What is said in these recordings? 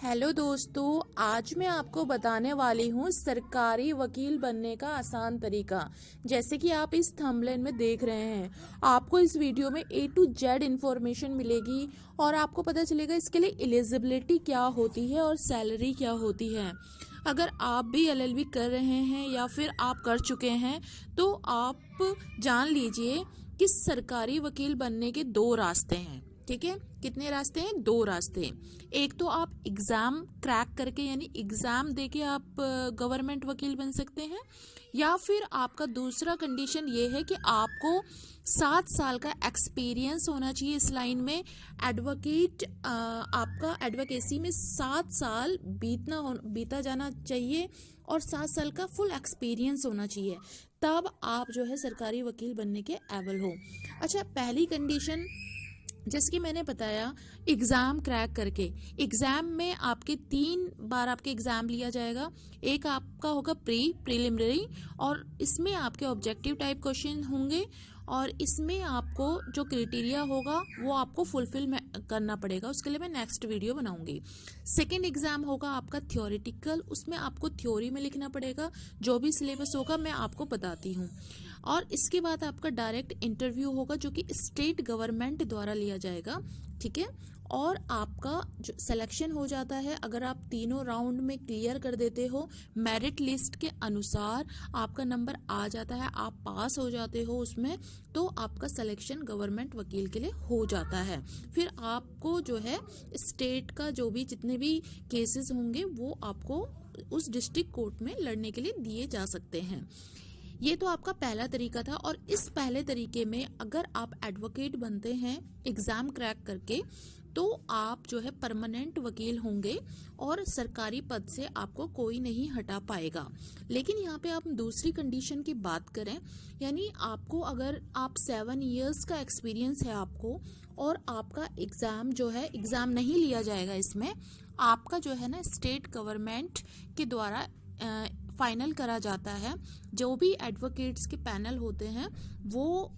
Hello दोस्तों, आज मैं आपको बताने वाली हूँ सरकारी वकील बनने का आसान तरीका। जैसे कि आप इस थंबनेल में देख रहे हैं, आपको इस वीडियो में A to Z इन्फॉर्मेशन मिलेगी और आपको पता चलेगा इसके लिए एलिजिबिलिटी क्या होती है और सैलरी क्या होती है। अगर आप भी LLB कर रहे हैं या फिर आप कर चुके हैं तो आप जान लीजिए कि सरकारी वकील बनने के दो रास्ते हैं। ठीक है, कितने रास्ते हैं? दो रास्ते। एक तो आप एग्ज़ाम क्रैक करके यानी एग्ज़ाम देके आप गवर्नमेंट वकील बन सकते हैं, या फिर आपका दूसरा कंडीशन ये है कि आपको 7 साल का एक्सपीरियंस होना चाहिए इस लाइन में। एडवोकेट आपका एडवोकेसी में 7 साल बीता जाना चाहिए और 7 साल का फुल एक्सपीरियंस होना चाहिए, तब आप जो है सरकारी वकील बनने के एबल हो। अच्छा, पहली कंडीशन जैसे कि मैंने बताया, एग्ज़ाम क्रैक करके। एग्ज़ाम में आपके 3 बार आपके एग्ज़ाम लिया जाएगा। एक आपका होगा प्रीलिमिनरी और इसमें आपके ऑब्जेक्टिव टाइप क्वेश्चन होंगे और इसमें आपको जो क्राइटेरिया होगा वो आपको फुलफिल करना पड़ेगा। उसके लिए मैं नेक्स्ट वीडियो बनाऊंगी। सेकेंड एग्ज़ाम होगा आपका थ्योरेटिकल, उसमें आपको थ्योरी में लिखना पड़ेगा। जो भी सिलेबस होगा मैं आपको बताती हूँ। और इसके बाद आपका डायरेक्ट इंटरव्यू होगा जो कि स्टेट गवर्नमेंट द्वारा लिया जाएगा। ठीक है, और आपका जो सिलेक्शन हो जाता है, अगर आप तीनों राउंड में क्लियर कर देते हो, मेरिट लिस्ट के अनुसार आपका नंबर आ जाता है, आप पास हो जाते हो उसमें, तो आपका सिलेक्शन गवर्नमेंट वकील के लिए हो जाता है। फिर आपको जो है स्टेट का जो भी जितने भी केसेस होंगे वो आपको उस डिस्ट्रिक्ट कोर्ट में लड़ने के लिए दिए जा सकते हैं। ये तो आपका पहला तरीका था। और इस पहले तरीके में अगर आप एडवोकेट बनते हैं एग्ज़ाम क्रैक करके, तो आप जो है परमानेंट वकील होंगे और सरकारी पद से आपको कोई नहीं हटा पाएगा। लेकिन यहाँ पे आप दूसरी कंडीशन की बात करें, यानी आपको अगर आप 7 इयर्स का एक्सपीरियंस है आपको और आपका एग्ज़ाम जो है एग्ज़ाम नहीं लिया जाएगा, इसमें आपका जो है ना स्टेट गवर्नमेंट के द्वारा फाइनल करा जाता है। जो भी एडवोकेट्स के पैनल होते हैं वो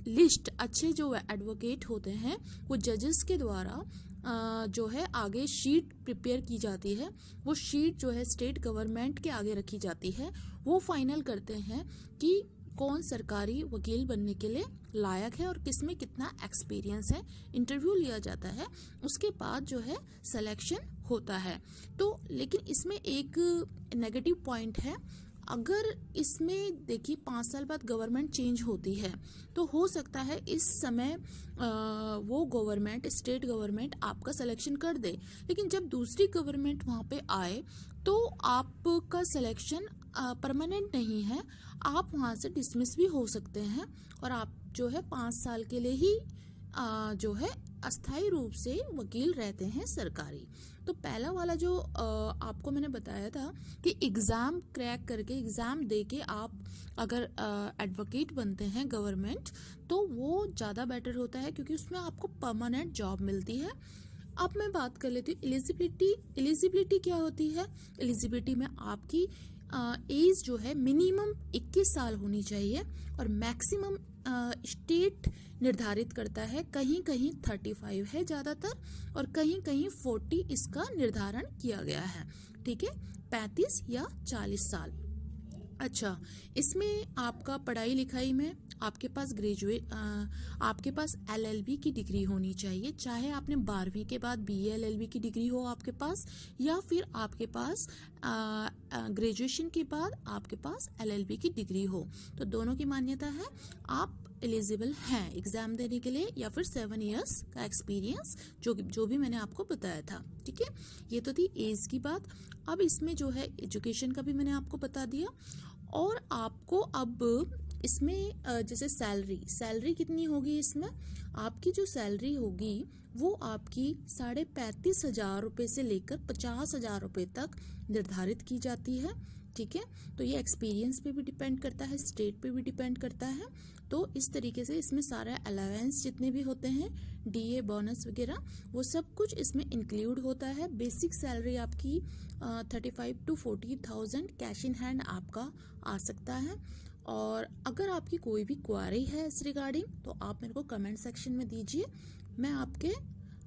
लिस्ट अच्छे जो एडवोकेट होते हैं वो जजेस के द्वारा जो है आगे शीट प्रिपेयर की जाती है। वो शीट जो है स्टेट गवर्नमेंट के आगे रखी जाती है। वो फाइनल करते हैं कि कौन सरकारी वकील बनने के लिए लायक है और किस में कितना एक्सपीरियंस है। इंटरव्यू लिया जाता है, उसके बाद जो है सिलेक्शन होता है। तो लेकिन इसमें एक नेगेटिव पॉइंट है। अगर इसमें देखिए 5 साल बाद गवर्नमेंट चेंज होती है तो हो सकता है इस समय वो गवर्नमेंट स्टेट गवर्नमेंट आपका सिलेक्शन कर दे, लेकिन जब दूसरी गवर्नमेंट वहाँ पे आए तो आपका सिलेक्शन परमानेंट नहीं है, आप वहाँ से डिसमिस भी हो सकते हैं और आप जो है 5 साल के लिए ही जो है अस्थायी रूप से वकील रहते हैं सरकारी। तो पहला वाला जो आपको मैंने बताया था कि एग्ज़ाम क्रैक करके एग्ज़ाम देके आप अगर एडवोकेट बनते हैं गवर्नमेंट, तो वो ज़्यादा बेटर होता है क्योंकि उसमें आपको परमानेंट जॉब मिलती है। अब मैं बात कर लेती हूँ एलिजिबिलिटी क्या होती है। एलिजिबिलिटी में आपकी एज जो है मिनिमम 21 साल होनी चाहिए और मैक्सिमम स्टेट निर्धारित करता है। कहीं कहीं 35 है ज़्यादातर और कहीं कहीं 40 इसका निर्धारण किया गया है। ठीक है, 35 या 40 साल। अच्छा, इसमें आपका पढ़ाई लिखाई में आपके पास आपके पास LLB की डिग्री होनी चाहिए, चाहे आपने 12वीं के बाद BA LLB की डिग्री हो आपके पास, या फिर आपके पास ग्रेजुएशन के बाद आपके पास LLB की डिग्री हो, तो दोनों की मान्यता है। आप एलिजिबल हैं एग्ज़ाम देने के लिए, या फिर 7 इयर्स का एक्सपीरियंस जो भी मैंने आपको बताया था। ठीक है, ये तो थी एज की बात। अब इसमें जो है एजुकेशन का भी मैंने आपको बता दिया। और आपको अब इसमें जैसे सैलरी कितनी होगी, इसमें आपकी जो सैलरी होगी वो आपकी 35,500 रुपये से लेकर 50,000 रुपये तक निर्धारित की जाती है। ठीक है, तो ये एक्सपीरियंस पे भी डिपेंड करता है, स्टेट पे भी डिपेंड करता है। तो इस तरीके से इसमें सारा अलावेंस जितने भी होते हैं, DA बोनस वगैरह, वो सब कुछ इसमें इंक्लूड होता है। बेसिक सैलरी आपकी 35 to 40,000 कैश इन हैंड आपका आ सकता है। और अगर आपकी कोई भी क्वारी है इस रिगार्डिंग तो आप मेरे को कमेंट सेक्शन में दीजिए, मैं आपके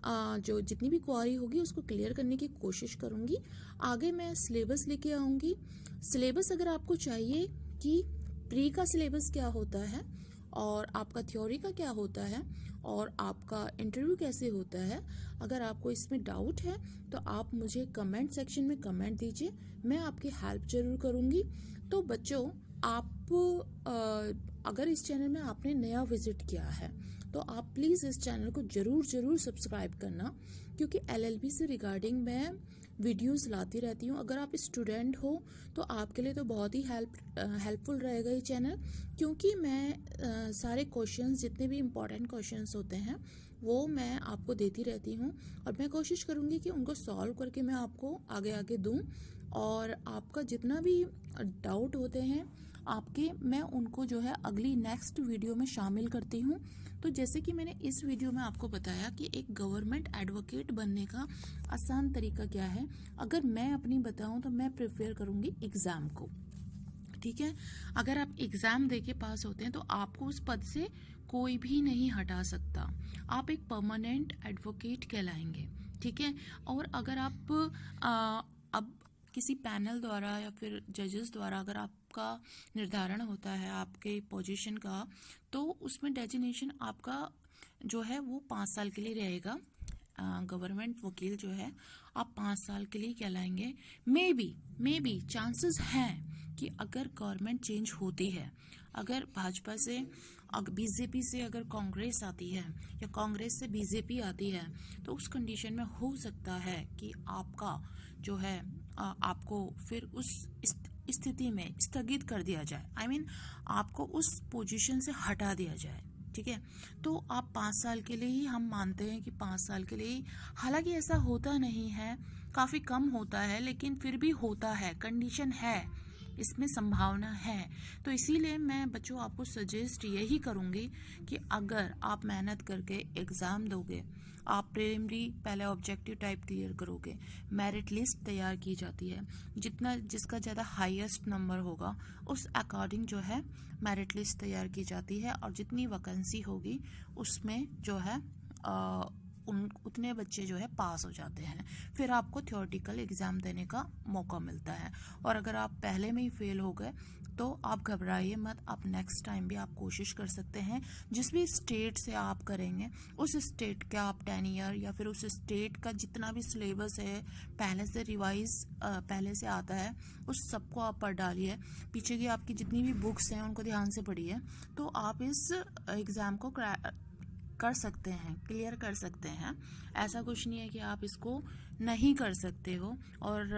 जो जितनी भी क्वारी होगी उसको क्लियर करने की कोशिश करूँगी। आगे मैं सिलेबस लेके आऊँगी। सिलेबस अगर आपको चाहिए कि प्री का सिलेबस क्या होता है और आपका थ्योरी का क्या होता है और आपका इंटरव्यू कैसे होता है, अगर आपको इसमें डाउट है तो आप मुझे कमेंट सेक्शन में कमेंट दीजिए, मैं आपकी हेल्प जरूर करूँगी। तो बच्चों, आप अगर इस चैनल में आपने नया विजिट किया है तो आप प्लीज़ इस चैनल को ज़रूर सब्सक्राइब करना, क्योंकि एलएलबी से रिगार्डिंग मैं वीडियोस लाती रहती हूँ। अगर आप स्टूडेंट हो तो आपके लिए तो बहुत ही हेल्पफुल रहेगा ये चैनल, क्योंकि मैं सारे क्वेश्चंस, जितने भी इम्पोर्टेंट क्वेश्चंस होते हैं वो मैं आपको देती रहती हूँ और मैं कोशिश करूँगी कि उनको सॉल्व करके मैं आपको आगे दूँ। और आपका जितना भी डाउट होते हैं आपके, मैं उनको जो है अगली नेक्स्ट वीडियो में शामिल करती हूँ। तो जैसे कि मैंने इस वीडियो में आपको बताया कि एक गवर्नमेंट एडवोकेट बनने का आसान तरीका क्या है, अगर मैं अपनी बताऊँ तो मैं प्रेफर करूँगी एग्ज़ाम को। ठीक है, अगर आप एग्ज़ाम देके पास होते हैं तो आपको उस पद से कोई भी नहीं हटा सकता, आप एक परमानेंट एडवोकेट कहलाएंगे। ठीक है, और अगर आप अब किसी पैनल द्वारा या फिर जजेस द्वारा अगर आपका निर्धारण होता है आपके पोजीशन का, तो उसमें डेजिग्नेशन आपका जो है वो 5 साल के लिए रहेगा। गवर्नमेंट वकील जो है आप 5 साल के लिए कहलाएंगे। मे बी चांसेस हैं कि अगर गवर्नमेंट चेंज होती है, अगर भाजपा से अगर बीजेपी से अगर कांग्रेस आती है या कांग्रेस से बीजेपी आती है, तो उस कंडीशन में हो सकता है कि आपका जो है आपको फिर उस स्थिति में स्थगित कर दिया जाए, I mean, आपको उस पोजीशन से हटा दिया जाए। ठीक है, तो आप 5 साल के लिए ही हम मानते हैं कि 5 साल के लिए ही, हालांकि ऐसा होता नहीं है, काफ़ी कम होता है, लेकिन फिर भी होता है, कंडीशन है, इसमें संभावना है। तो इसीलिए मैं बच्चों आपको सजेस्ट यही करूँगी कि अगर आप मेहनत करके एग्ज़ाम दोगे, आप प्रिलिमिनरी पहले ऑब्जेक्टिव टाइप क्लियर करोगे, मेरिट लिस्ट तैयार की जाती है, जिसका ज़्यादा हाईएस्ट नंबर होगा उस अकॉर्डिंग जो है मेरिट लिस्ट तैयार की जाती है, और जितनी वैकेंसी होगी उसमें जो है उतने बच्चे जो है पास हो जाते हैं, फिर आपको थ्योरेटिकल एग्ज़ाम देने का मौका मिलता है। और अगर आप पहले में ही फेल हो गए तो आप घबराइए मत, आप नेक्स्ट टाइम भी आप कोशिश कर सकते हैं। जिस भी स्टेट से आप करेंगे उस स्टेट का आप 10 ईयर या फिर उस स्टेट का जितना भी सिलेबस है पहले से रिवाइज पहले से आता है, उस सबको आप पढ़ डालिए, पीछे की आपकी जितनी भी बुक्स हैं उनको ध्यान से पढ़िए, तो आप इस एग्ज़ाम को कर सकते हैं, क्लियर कर सकते हैं। ऐसा कुछ नहीं है कि आप इसको नहीं कर सकते हो और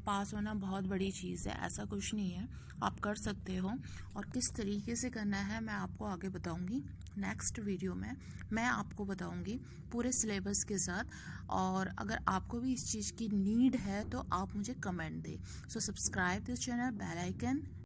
पास होना बहुत बड़ी चीज़ है, ऐसा कुछ नहीं है, आप कर सकते हो। और किस तरीके से करना है मैं आपको आगे बताऊंगी, नेक्स्ट वीडियो में मैं आपको बताऊंगी पूरे सिलेबस के साथ। और अगर आपको भी इस चीज़ की नीड है तो आप मुझे कमेंट दें। So subscribe this channel, bell icon